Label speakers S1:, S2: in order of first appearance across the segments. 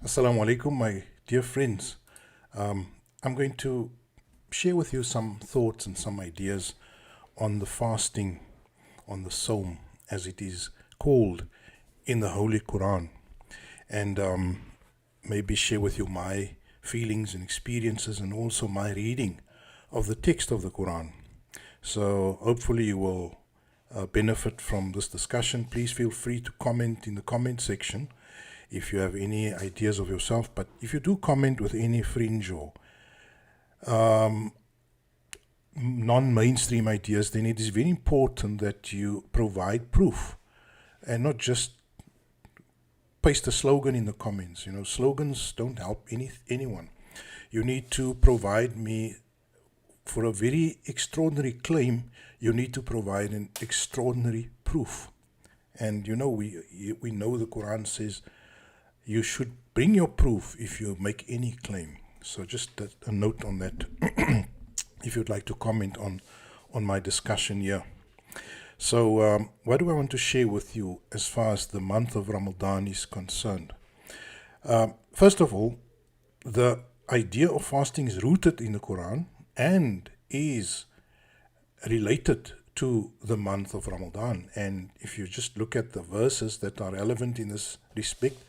S1: Assalamu alaikum, my dear friends. I'm going to share with you some thoughts and some ideas on the fasting, on the Sawm, as it is called in the Holy Qur'an, and maybe share with you my feelings and experiences and also my reading of the text of the Qur'an. So hopefully you will benefit from this discussion. Please feel free to comment in the comment section if you have any ideas of yourself. But if you do comment with any fringe or non-mainstream ideas, then it is very important that you provide proof and not just paste a slogan in the comments. Slogans don't help anyone. You need to provide me, for a very extraordinary claim, you need to provide an extraordinary proof. And we know the Quran says you should bring your proof if you make any claim. So just a note on that if you'd like to comment on my discussion here. So what do I want to share with you as far as the month of Ramadan is concerned? First of all, the idea of fasting is rooted in the Quran and is related to the month of Ramadan. And if you just look at the verses that are relevant in this respect,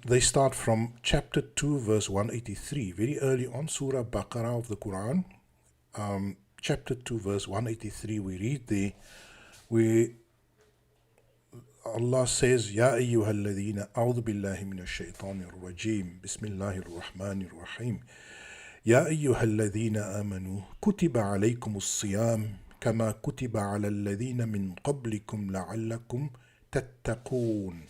S1: they start from chapter 2, verse 183, very early on, Surah Baqarah of the Quran. Chapter 2, verse 183, we read there, where Allah says, Ya ayyuhalladhina, a'udhu billahi minash shaitanir rajim, bismillahir rahmanir rahim. Ya ayyuhalladhina amanu, kutiba alaykumus siyam, kama kutiba ala alladhina min qablikum la'allakum tattaqoon.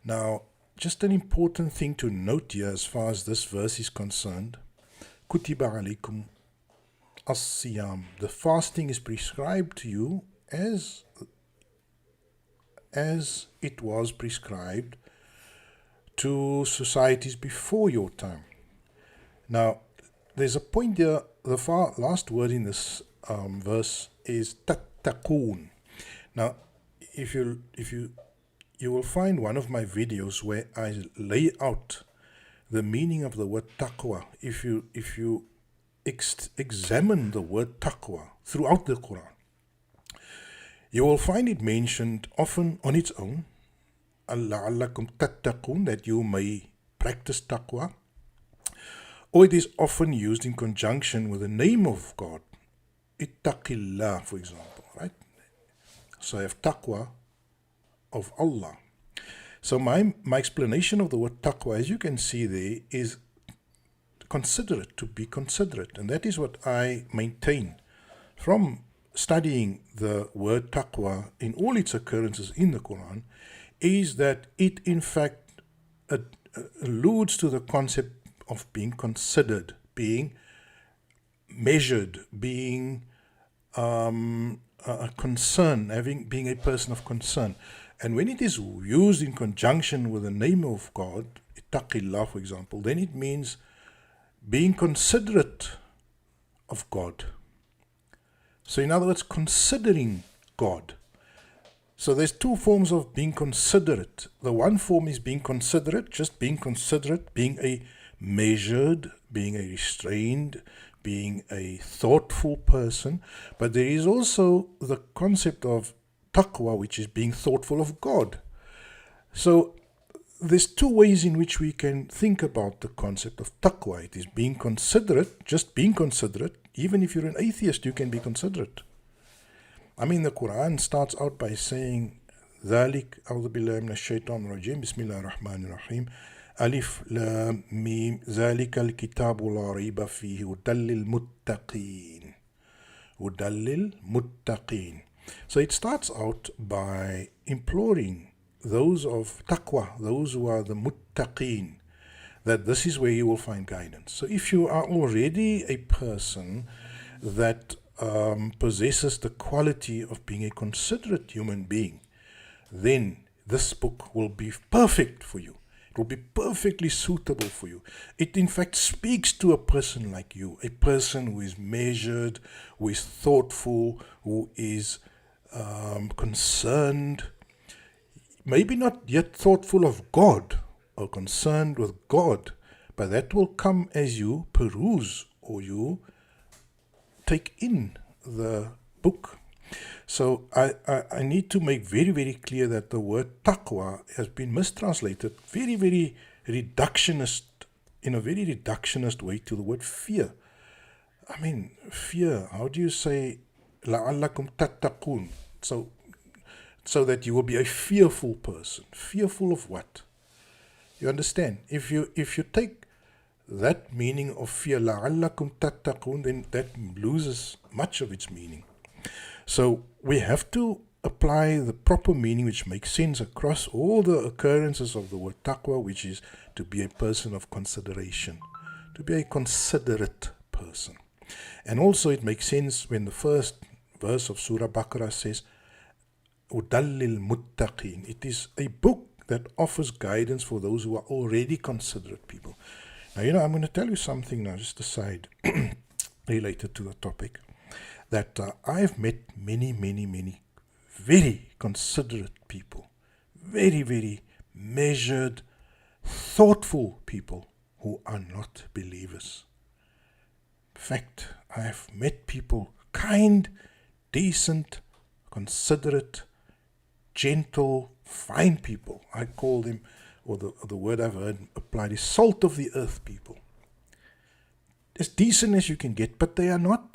S1: Now, just an important thing to note here as far as this verse is concerned, kutiba alaykum as-siyam, the fasting is prescribed to you as it was prescribed to societies before your time. Now, there's a point there, the last word in this verse is tattaqoon. Now, if you will find one of my videos where I lay out the meaning of the word taqwa. If you examine the word taqwa throughout the Quran, you will find it mentioned often on its own, la'allakum tattaqun, that you may practice taqwa, or it is often used in conjunction with the name of God, ittaqillah, for example, right? So I have taqwa of Allah. So my explanation of the word taqwa, as you can see there, is considerate, to be considerate. And that is what I maintain from studying the word taqwa in all its occurrences in the Quran, is that it in fact alludes to the concept of being considered, being measured, being a concern, being a person of concern. And when it is used in conjunction with the name of God, ittaqillah, for example, then it means being considerate of God. So in other words, considering God. So there's two forms of being considerate. The one form is being considerate, just being considerate, being a measured, being a restrained, being a thoughtful person. But there is also the concept of taqwa, which is being thoughtful of God. So there's two ways in which we can think about the concept of taqwa. It is being considerate, just being considerate. Even if you're an atheist, you can be considerate. I mean, the Quran starts out by saying, ذَلِكَ أَعُوذُ بِاللَّهِ مِنَ الشَّيْطَانِ الرَّجِيمِ بِسْمِ اللَّهِ الرَّحْمَنِ الرَّحِيمِ ألف لام ميم ذَلِكَ الْكِتَابُ لَا رَيْبَ فِيهِ هُدًى لِلْمُتَّقِينَ هُدًى لِلْمُتَّقِينَ. So it starts out by imploring those of taqwa, those who are the muttaqeen, that this is where you will find guidance. So if you are already a person that possesses the quality of being a considerate human being, then this book will be perfect for you. It will be perfectly suitable for you. It in fact speaks to a person like you, a person who is measured, who is thoughtful, who is concerned, maybe not yet thoughtful of God, or concerned with God, but that will come as you peruse or you take in the book. So I need to make very, very clear that the word taqwa has been mistranslated very, very reductionist, in a very reductionist way, to the word fear. I mean, fear, how do you say, لَعَلَّكُمْ تَتَّقُونَ? So that you will be a fearful person. Fearful of what? You understand? If you take that meaning of fear, لَعَلَّكُمْ تَتَّقُونَ, then that loses much of its meaning. So we have to apply the proper meaning which makes sense across all the occurrences of the word taqwa, which is to be a person of consideration, to be a considerate person. And also it makes sense when the first verse of Surah Baqarah says, Udallil Muttaqin. It is a book that offers guidance for those who are already considerate people. Now, I'm going to tell you something now, just aside, related to the topic, that I've met many, many, many very considerate people, very, very measured, thoughtful people who are not believers. In fact, I have met people, kind, decent, considerate, gentle, fine people. I call them, or the word I've heard applied is salt of the earth people. As decent as you can get, but they are not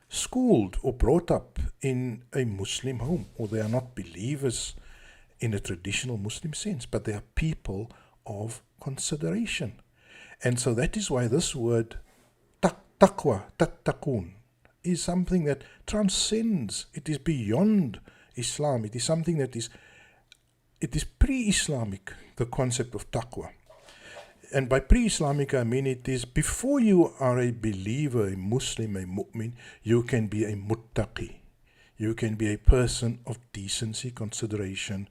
S1: schooled or brought up in a Muslim home, or they are not believers in a traditional Muslim sense, but they are people of consideration. And so that is why this word taqwa, tattaqun, is something that transcends. It is beyond Islam. It is something that is pre-Islamic, the concept of taqwa. And by pre-Islamic, I mean it is before you are a believer, a Muslim, a mu'min, you can be a muttaqi. You can be a person of decency, consideration.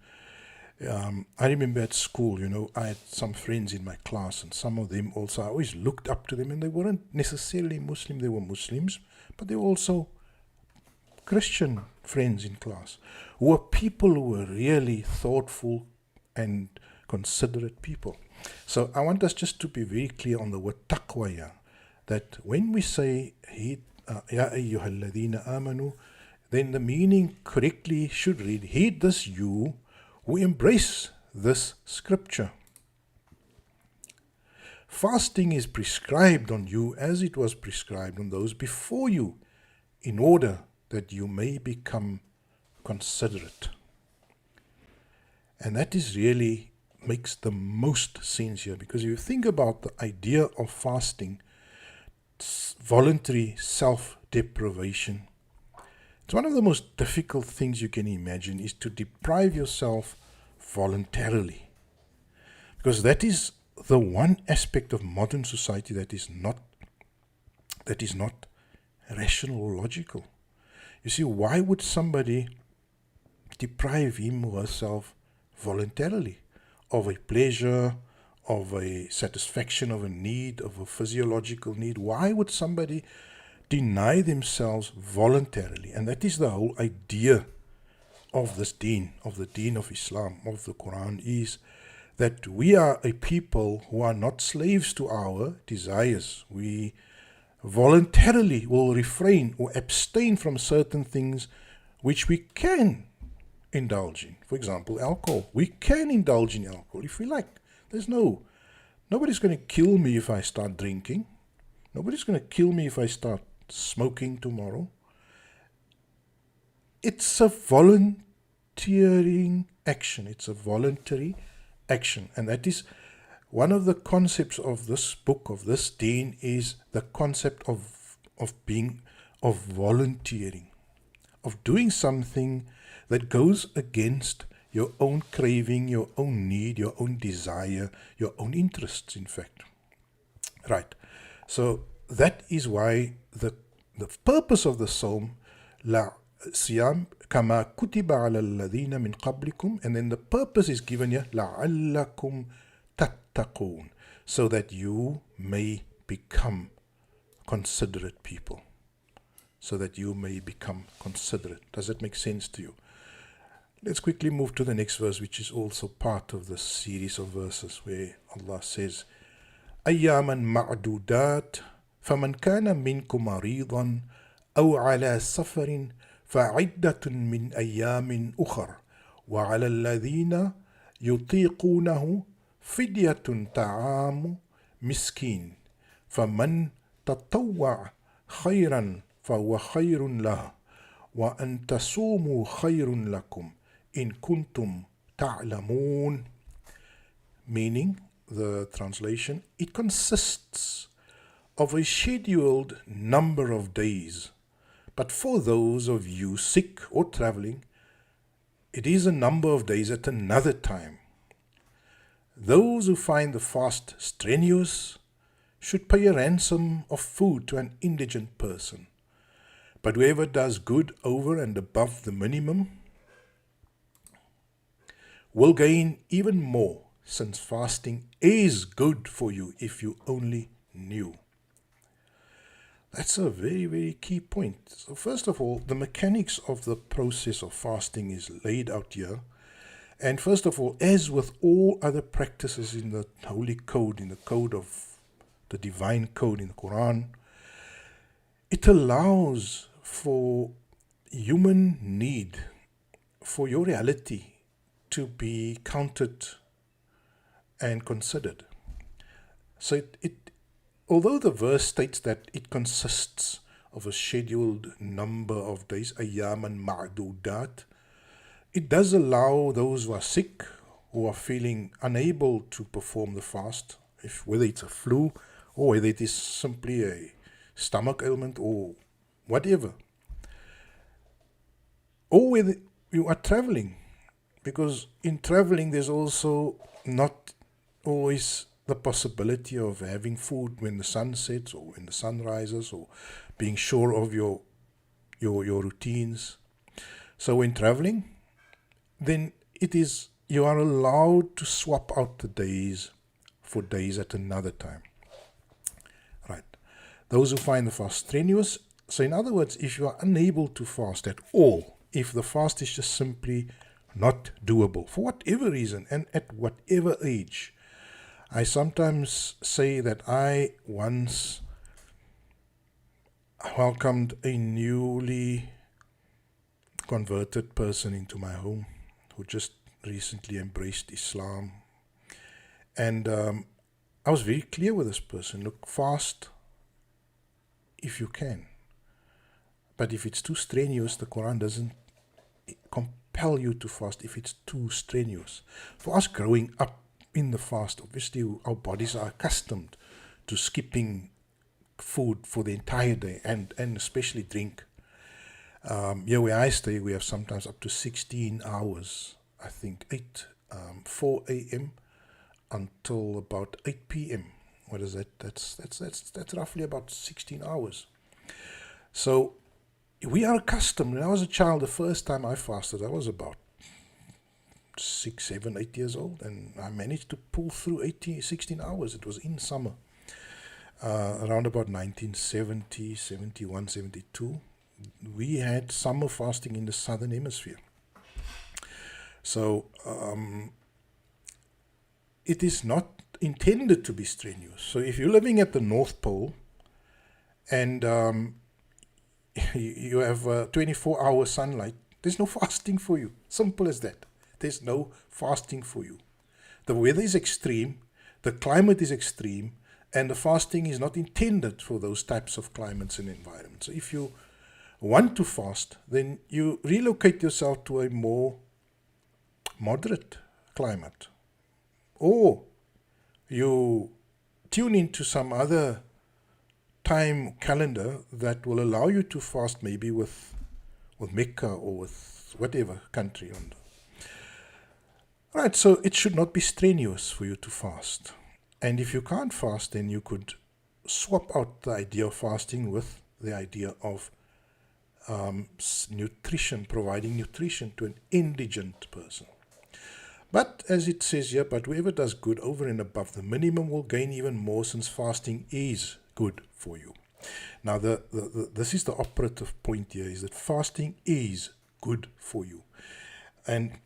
S1: I remember at school, I had some friends in my class, and some of them also, I always looked up to them, and they weren't necessarily Muslim, they were Muslims, but they were also Christian friends in class, who were people who were really thoughtful and considerate people. So I want us just to be very clear on the word taqwa, that when we say Ya ayyuhal ladhina amanu, then the meaning correctly should read, heed this you who embrace this scripture. Fasting is prescribed on you as it was prescribed on those before you, in order that you may become considerate. And that is really makes the most sense here, because if you think about the idea of fasting, voluntary self-deprivation, it's one of the most difficult things you can imagine, is to deprive yourself voluntarily, because that is the one aspect of modern society that is not rational or logical. You see, why would somebody deprive him or herself voluntarily of a pleasure, of a satisfaction of a need, of a physiological need? Why would somebody deny themselves voluntarily? And that is the whole idea of this deen, of the deen of Islam, of the Qur'an, is that we are a people who are not slaves to our desires. We voluntarily will refrain or abstain from certain things which we can indulge in. For example, alcohol. We can indulge in alcohol if we like. Nobody's going to kill me if I start drinking. Nobody's going to kill me if I start smoking tomorrow. It's a volunteering action. It's a voluntary action. And that is one of the concepts of this book, of this deen, is the concept of volunteering, of doing something that goes against your own craving, your own need, your own desire, your own interests, in fact. Right. So that is why the purpose of the Psalm, La Siyam kama kutiba ala alladhina min qablikum, and then the purpose is given here, la'allakum tattaqun, so that you may become considerate people. So that you may become considerate. Does that make sense to you? Let's quickly move to the next verse, which is also part of the series of verses, where Allah says, أياما معدودات فمن كان منكم مريضا أو على سفر فعدة من أيام أخر وعلى الذين يطيقونه فدية طعام مسكين فمن تطوع خيرا فهو خير له وأن تصوموا خير لكم إن كنتم تعلمون. Meaning, the translation, it consists of a scheduled number of days, but for those of you sick or traveling, it is a number of days at another time. Those who find the fast strenuous should pay a ransom of food to an indigent person. But whoever does good over and above the minimum will gain even more, since fasting is good for you if you only knew. That's a very, very key point. So first of all, the mechanics of the process of fasting is laid out here. And first of all, as with all other practices in the Holy Code, in the code of the divine code in the Qur'an, it allows for human need, for your reality to be counted and considered. So although the verse states that it consists of a scheduled number of days, ayyaman ma'dudat, it does allow those who are sick, who are feeling unable to perform the fast, whether it's a flu or whether it is simply a stomach ailment or whatever, or whether you are traveling, because in traveling there's also not always the possibility of having food when the sun sets or when the sun rises, or being sure of your routines. So when traveling, then you are allowed to swap out the days for days at another time. Right. Those who find the fast strenuous, so in other words, if you are unable to fast at all, if the fast is just simply not doable for whatever reason and at whatever age. I sometimes say that I once welcomed a newly converted person into my home who just recently embraced Islam. And I was very clear with this person, look, fast if you can. But if it's too strenuous, the Quran doesn't compel you to fast if it's too strenuous. For us growing up in the fast, obviously our bodies are accustomed to skipping food for the entire day and especially drink. Here where I stay, we have sometimes up to 16 hours, I think 4 a.m. until about 8 p.m. What is that? That's roughly about 16 hours. So we are accustomed. When I was a child, the first time I fasted, I was about 6, 7, 8 years old, and I managed to pull through 16 hours. It was in summer, around about 1970, 71, 72. We had summer fasting in the southern hemisphere. So it is not intended to be strenuous. So if you're living at the North Pole and you have 24-hour sunlight, there's no fasting for you. Simple as that. There's no fasting for you. The weather is extreme, the climate is extreme, and the fasting is not intended for those types of climates and environments. So if you want to fast, then you relocate yourself to a more moderate climate, or you tune into some other time calendar that will allow you to fast, maybe with Mecca or with whatever country. Right, so it should not be strenuous for you to fast. And if you can't fast, then you could swap out the idea of fasting with the idea of nutrition, providing nutrition to an indigent person. But as it says here, but whoever does good over and above the minimum will gain even more, since fasting is good for you. Now, this is the operative point here, is that fasting is good for you. And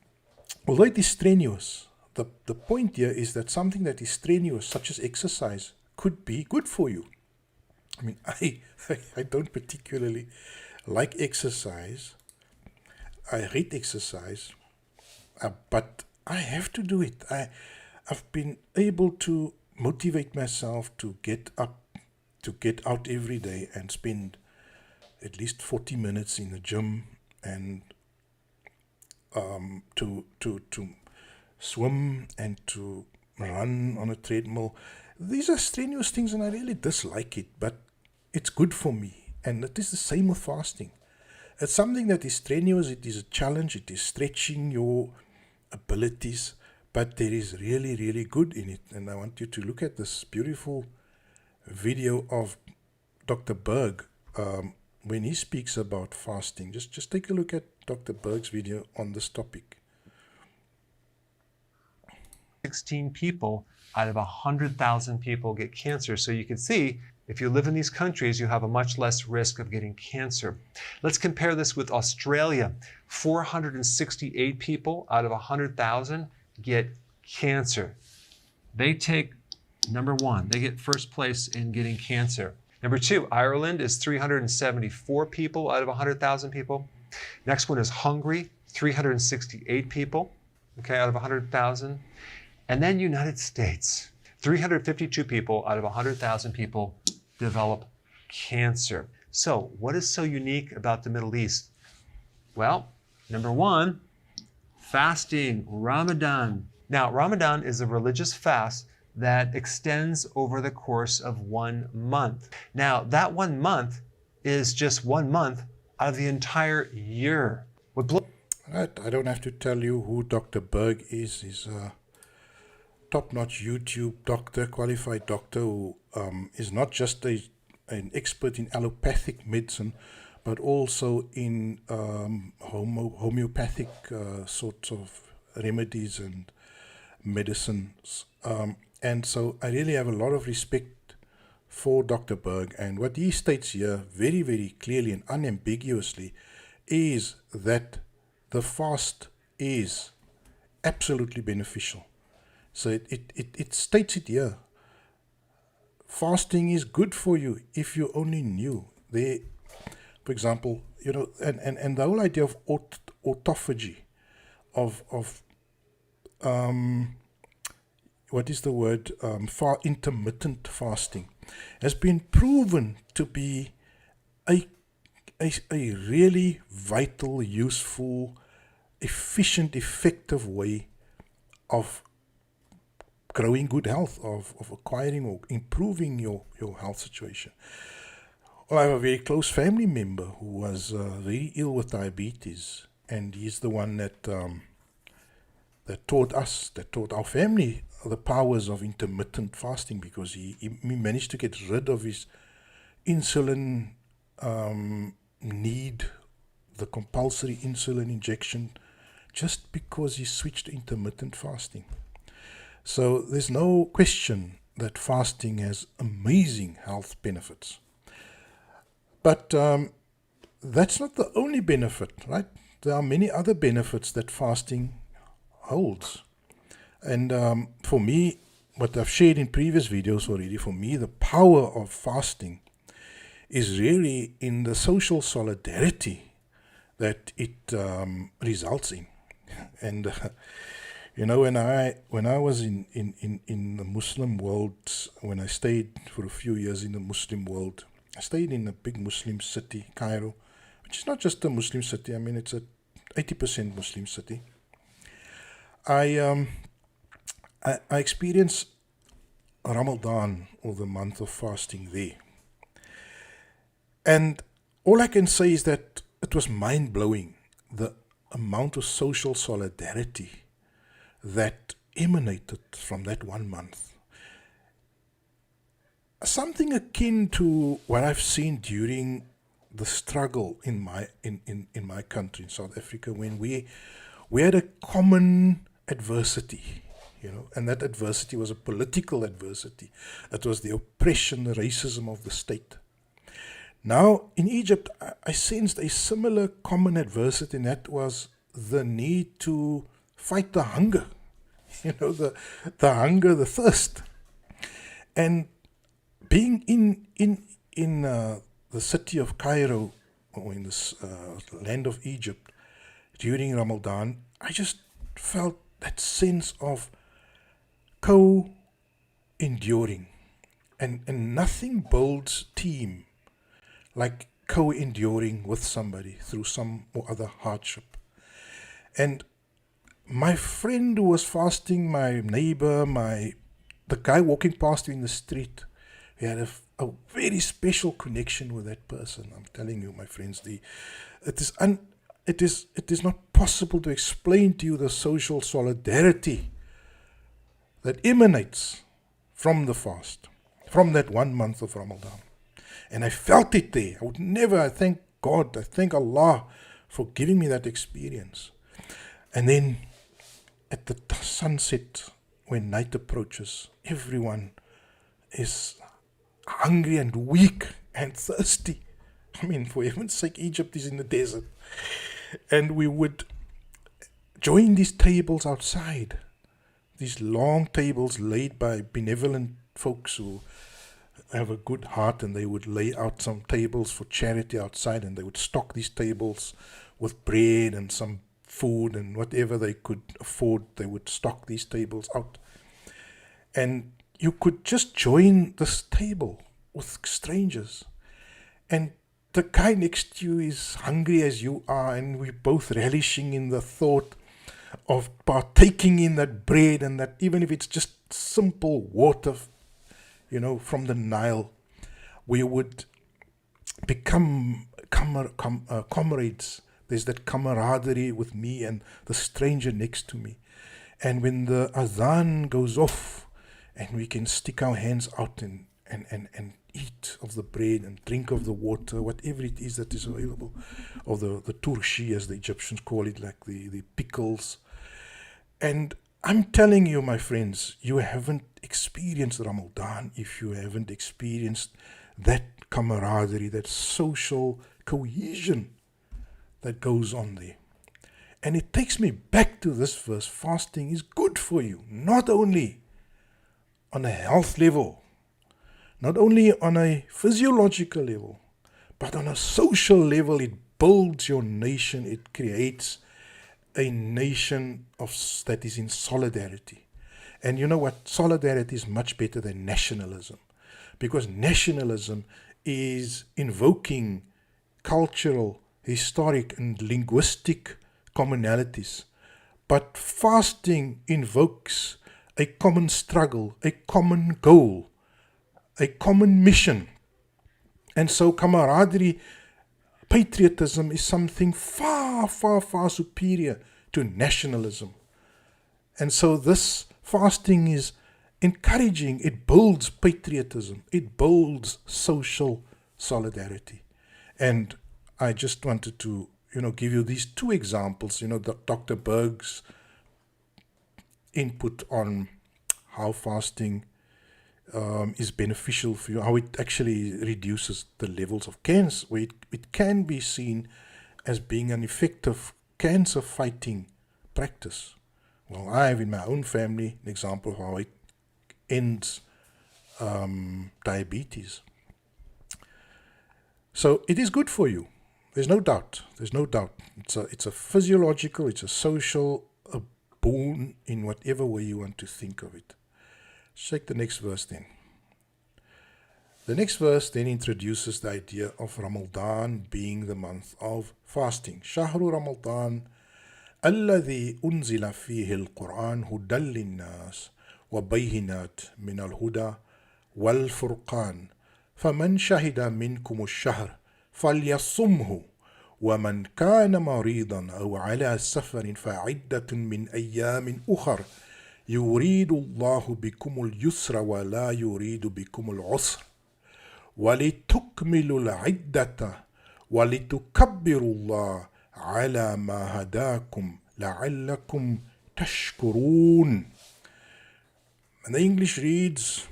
S1: although it is strenuous, the point here is that something that is strenuous, such as exercise, could be good for you. I mean, I don't particularly like exercise. I hate exercise, but I have to do it. I've been able to motivate myself to get up, to get out every day and spend at least 40 minutes in the gym, and to swim and to run on a treadmill. These are strenuous things and I really dislike it, but it's good for me. And it is the same with fasting. It's something that is strenuous, it is a challenge, it is stretching your abilities, but there is really, really good in it. And I want you to look at this beautiful video of Dr. Berg when he speaks about fasting. Just take a look at Dr. Berg's video on this topic.
S2: 16 people out of 100,000 people get cancer. So you can see, if you live in these countries, you have a much less risk of getting cancer. Let's compare this with Australia. 468 people out of 100,000 get cancer. They take number one. They get first place in getting cancer. Number two, Ireland is 374 people out of 100,000 people. Next one is Hungary, 368 people, okay, out of 100,000. And then United States, 352 people out of 100,000 people develop cancer. So what is so unique about the Middle East? Well, number one, fasting, Ramadan. Now, Ramadan is a religious fast that extends over the course of 1 month. Now, that 1 month is just 1 month out of the entire year.
S1: Right, I don't have to tell you who Dr. Berg is. He's a top-notch YouTube doctor, qualified doctor who is not just an expert in allopathic medicine, but also in homeopathic sorts of remedies and medicines. And so I really have a lot of respect for Dr. Berg. And what he states here very, very clearly and unambiguously is that the fast is absolutely beneficial. So it states it here. Fasting is good for you if you only knew. There, for example, you know, and the whole idea of autophagy, of what is the word, intermittent fasting, has been proven to be a really vital, useful, efficient, effective way of growing good health, of acquiring or improving your health situation. Well, I have a very close family member who was very ill with diabetes, and he's the one that taught our family the powers of intermittent fasting, because he managed to get rid of his insulin need, the compulsory insulin injection, just because he switched to intermittent fasting. So there's no question that fasting has amazing health benefits. But that's not the only benefit, right? There are many other benefits that fasting holds. And for me, what I've shared in previous videos already, for me, the power of fasting is really in the social solidarity that it results in. And you know, when I was in the Muslim world, when I stayed for a few years in the Muslim world, I stayed in a big Muslim city, Cairo, which is not just a Muslim city. I mean, it's a 80% Muslim city. I experienced Ramadan, or the month of fasting, there. And all I can say is that it was mind-blowing, the amount of social solidarity that emanated from that 1 month. Something akin to what I've seen during the struggle in my country, in South Africa, when we had a common adversity, you know, and that adversity was a political adversity. It was the oppression, the racism of the state. Now, in Egypt, I sensed a similar common adversity, and that was the need to fight the hunger. the hunger, the thirst. And being in the city of Cairo, or in this land of Egypt during Ramadan, I just felt that sense of co-enduring. And nothing builds team like co-enduring with somebody through some or other hardship. And my friend who was fasting, my neighbor, the guy walking past you in the street, we had a very special connection with that person. I'm telling you, my friends, it is not possible to explain to you the social solidarity that emanates from the fast, from that 1 month of Ramadan. And I felt it there. I thank God, I thank Allah for giving me that experience. And then at the sunset, when night approaches, everyone is hungry and weak and thirsty. I mean, for heaven's sake, Egypt is in the desert. And we would join these tables outside, these long tables laid by benevolent folks who have a good heart, and they would lay out some tables for charity outside, and they would stock these tables with bread and some food and whatever they could afford. They would stock these tables out. And you could just join this table with strangers. And the guy next to you is hungry as you are, and we're both relishing in the thought of partaking in that bread, and that even if it's just simple water, from the Nile, we would become comrades. There's that camaraderie with me and the stranger next to me. And when the adhan goes off, and we can stick our hands out and eat of the bread and drink of the water, whatever it is that is available, or the turshi, as the Egyptians call it, like the pickles. And I'm telling you, my friends, you haven't experienced Ramadan if you haven't experienced that camaraderie, that social cohesion that goes on there. And it takes me back to this verse. Fasting is good for you, not only on a health level, not only on a physiological level, but on a social level. It builds your nation. It creates a nation that is in solidarity. And you know what? Solidarity is much better than nationalism, because nationalism is invoking cultural, historic, and linguistic commonalities. But fasting invokes a common struggle, a common goal, a common mission. And so camaraderie, patriotism is something far, far, far superior to nationalism. And so this fasting is encouraging. It builds patriotism. It builds social solidarity. And I just wanted to, give you these two examples, Dr. Berg's input on how fasting is beneficial for you, how it actually reduces the levels of cancer, where it can be seen as being an effective cancer fighting practice. Well, I have in my own family an example of how it ends diabetes. So it is good for you. There's no doubt. It's a physiological, it's a social, a boon in whatever way you want to think of it. Check the next verse then. The next verse then introduces the idea of Ramadan being the month of fasting. شهر رمضان الذي أنزل فيه القرآن هدى للناس وبينات من الهدى والفرقان فمن شهد منكم الشهر فليصمه ومن كان مريضا أو على سفر فعدة من أيام أخر يريد الله بكم اليسر ولا يريد بكم العسر ولتكملوا العدة ولتكبروا الله على ما هداكم لعلكم تشكرون. And the English reads,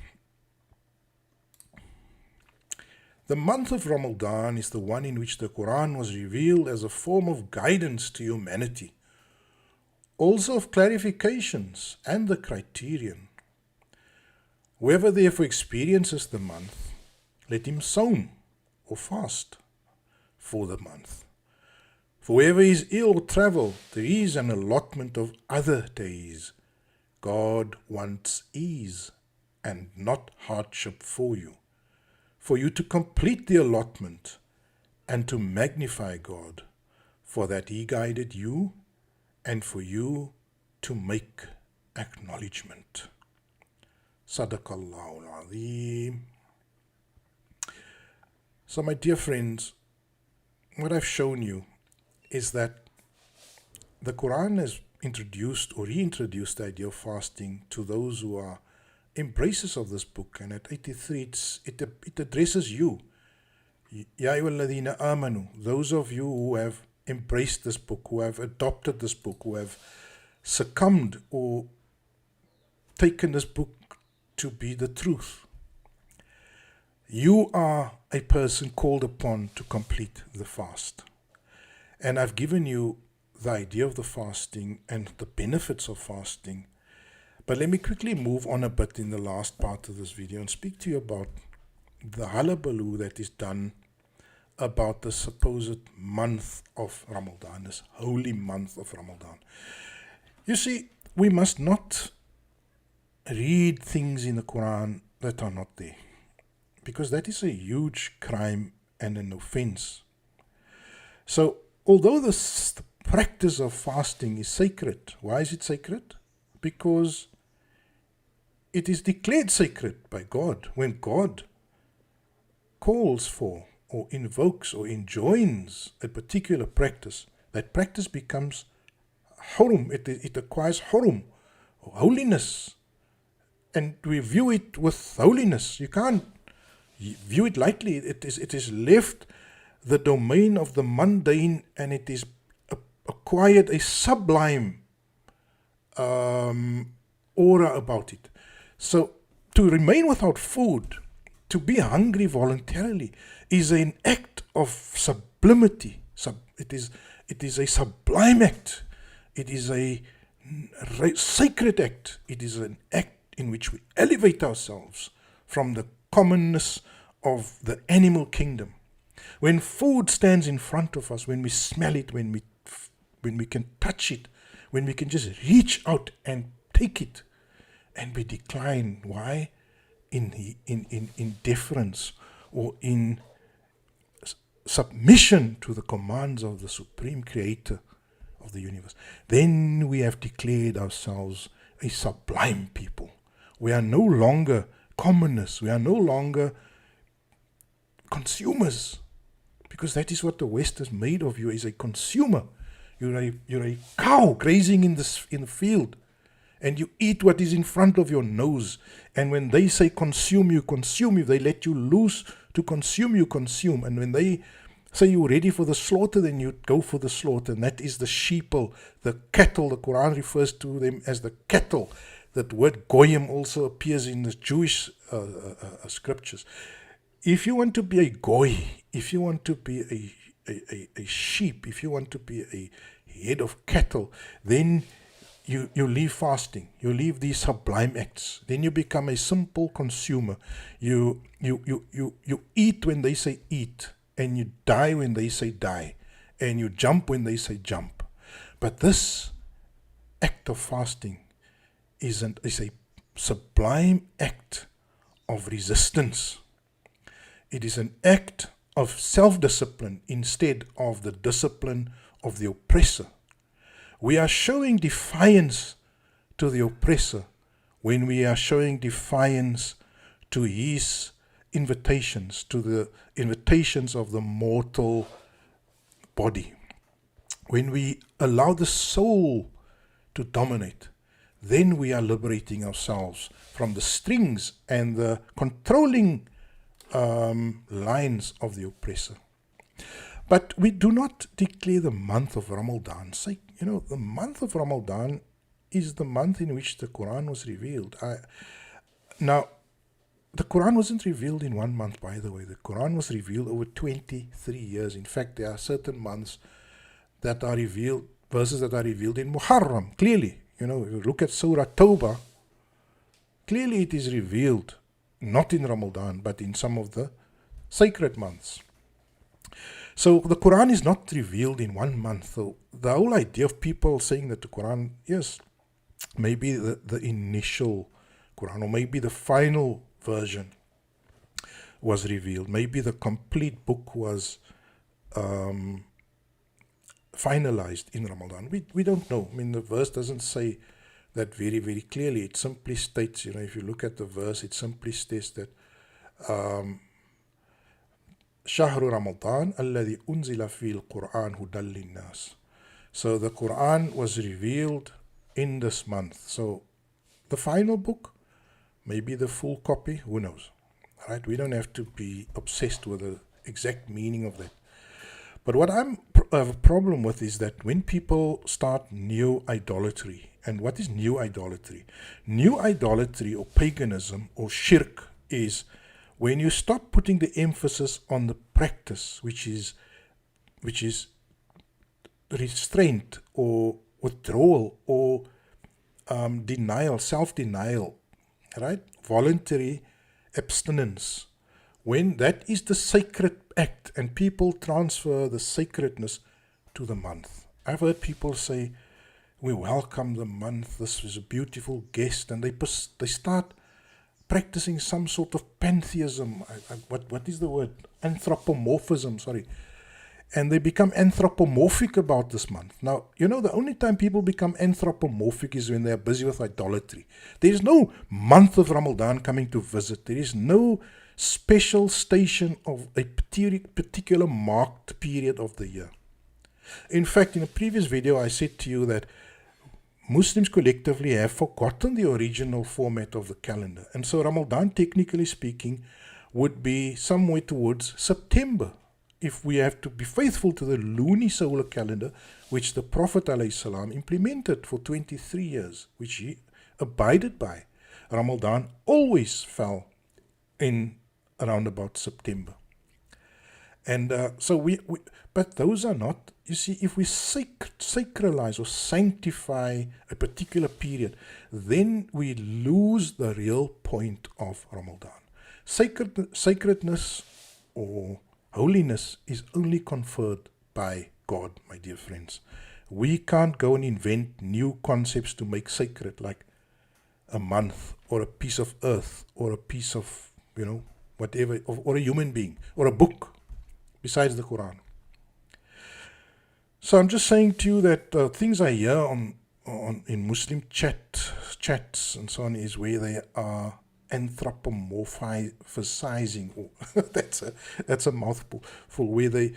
S1: the month of Ramadan is the one in which the Qur'an was revealed as a form of guidance to humanity, also of clarifications and the criterion. Whoever therefore experiences the month, let him sawm or fast for the month. For whoever is ill or travel, there is an allotment of other days. God wants ease and not hardship for you to complete the allotment and to magnify God, for that He guided you and for you to make acknowledgement. Sadaqallahu al-Azim. So my dear friends, what I've shown you is that the Quran has introduced or reintroduced the idea of fasting to those who are embracers of this book. And at 83, it addresses you. Ya ayyuhalladhina amanu, those of you who have embraced this book, who have adopted this book, who have succumbed or taken this book to be the truth. You are a person called upon to complete the fast. And I've given you the idea of the fasting and the benefits of fasting. But let me quickly move on a bit in the last part of this video and speak to you about the hullabaloo that is done about the supposed month of Ramadan, this holy month of Ramadan. You see, we must not read things in the Quran that are not there, because that is a huge crime and an offense. So, although the practice of fasting is sacred, why is it sacred? Because it is declared sacred by God. When God calls for or invokes or enjoins a particular practice, that practice becomes hurum, it acquires hurum, or holiness, and we view it with holiness. You can't view it lightly. It is left the domain of the mundane, and it is acquired a sublime aura about it. So to remain without food, to be hungry voluntarily, is an act of sublimity. It is a sublime act. It is a sacred act. It is an act in which we elevate ourselves from the commonness of the animal kingdom. When food stands in front of us, when we smell it, when we can touch it, when we can just reach out and take it, and we decline. Why? In deference or in submission to the commands of the Supreme Creator of the universe. Then we have declared ourselves a sublime people. We are no longer commoners. We are no longer consumers, because that is what the West has made of you, is a consumer. You're a cow grazing in the field, and you eat what is in front of your nose. And when they say consume you, they let you loose to consume, you consume. And when they say you're ready for the slaughter, then you go for the slaughter. And that is the sheeple, the cattle. The Quran refers to them as the cattle. That word goyim also appears in the Jewish scriptures. If you want to be a goy, if you want to be a sheep, if you want to be a head of cattle, then you leave fasting. You leave these sublime acts. Then you become a simple consumer. You eat when they say eat, and you die when they say die, and you jump when they say jump. But this act of fasting is a sublime act of resistance. It is an act of self-discipline instead of the discipline of the oppressor. We are showing defiance to the oppressor when we are showing defiance to his invitations, to the invitations of the mortal body. When we allow the soul to dominate, then we are liberating ourselves from the strings and the controlling lines of the oppressor. But we do not declare the month of Ramadan. Say, the month of Ramadan is the month in which the Quran was revealed. Now, the Quran wasn't revealed in 1 month, by the way. The Quran was revealed over 23 years. In fact, there are certain months that are revealed verses that are revealed in Muharram, clearly. If you look at Surah Tawbah, clearly it is revealed not in Ramadan, but in some of the sacred months. So the Quran is not revealed in 1 month. So the whole idea of people saying that the Quran, yes, maybe the initial Quran, or maybe the final version was revealed. Maybe the complete book was finalized in Ramadan. We don't know. I mean, the verse doesn't say that very, very clearly. It simply states, if you look at the verse, it simply states that شهر رمضان الذي أنزل فيه القرآن هدى للناس. So the Quran was revealed in this month. So the final book, maybe the full copy, who knows? Right? We don't have to be obsessed with the exact meaning of that. But what I have a problem with is that when people start new idolatry, and what is new idolatry? New idolatry or paganism or shirk is when you stop putting the emphasis on the practice, which is restraint or withdrawal or denial, self-denial, right? Voluntary abstinence. When that is the sacred act and people transfer the sacredness to the month. I've heard people say, we welcome the month, this is a beautiful guest, and they start practicing some sort of pantheism. What is the word? Anthropomorphism, sorry. And they become anthropomorphic about this month. Now, the only time people become anthropomorphic is when they are busy with idolatry. There is no month of Ramadan coming to visit. There is no special station of a particular marked period of the year. In fact, in a previous video, I said to you that Muslims collectively have forgotten the original format of the calendar. And so Ramadan, technically speaking, would be somewhere towards September, if we have to be faithful to the lunisolar calendar, which the Prophet ﷺ implemented for 23 years, which he abided by. Ramadan always fell in around about September. And but those are not, you see, if we sacralize or sanctify a particular period, then we lose the real point of Ramadan. Sacredness or holiness is only conferred by God, my dear friends. We can't go and invent new concepts to make sacred, like a month or a piece of earth or a piece of, whatever, or a human being or a book besides the Quran. So I'm just saying to you that things I hear in Muslim chats and so on is where they are anthropomorphizing, or that's a mouthful, where they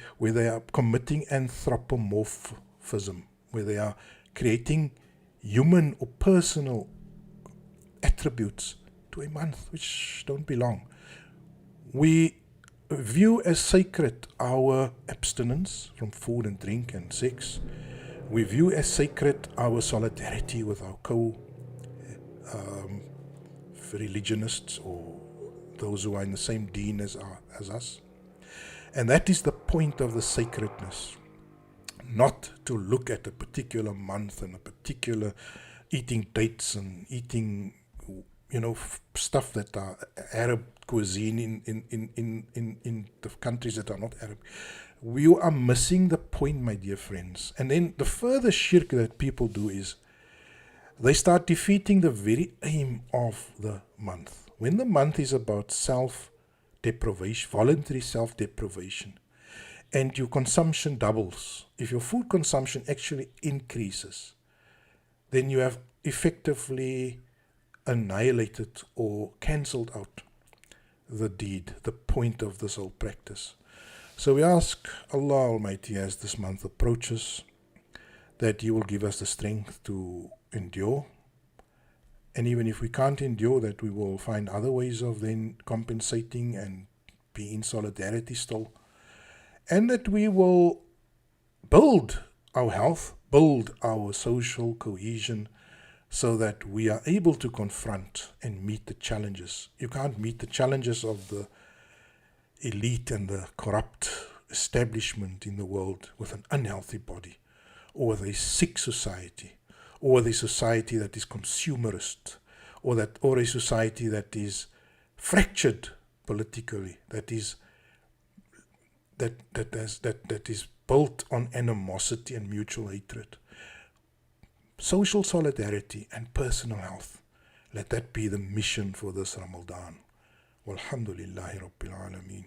S1: are committing anthropomorphism, where they are creating human or personal attributes to a month which don't belong. We view as sacred our abstinence from food and drink and sex. We view as sacred our solidarity with our religionists or those who are in the same deen as us. And that is the point of the sacredness. Not to look at a particular month and a particular eating dates and eating, stuff that are Arab cuisine in the countries that are not Arab. We are missing the point, my dear friends. And then the further shirk that people do is they start defeating the very aim of the month. When the month is about self-deprivation, voluntary self-deprivation, and your consumption doubles, if your food consumption actually increases, then you have effectively annihilated or cancelled out the deed, the point of this whole practice. So we ask Allah Almighty, as this month approaches, that He will give us the strength to endure. And even if we can't endure, that we will find other ways of then compensating and be in solidarity still. And that we will build our health, build our social cohesion, so that we are able to confront and meet the challenges. You can't meet the challenges of the elite and the corrupt establishment in the world with an unhealthy body. or with a sick society, or with a society that is consumerist, or a society that is fractured politically, that is built on animosity and mutual hatred. Social solidarity and personal health, let that be the mission for this Ramadan. Walhamdulillahi Rabbil Alameen.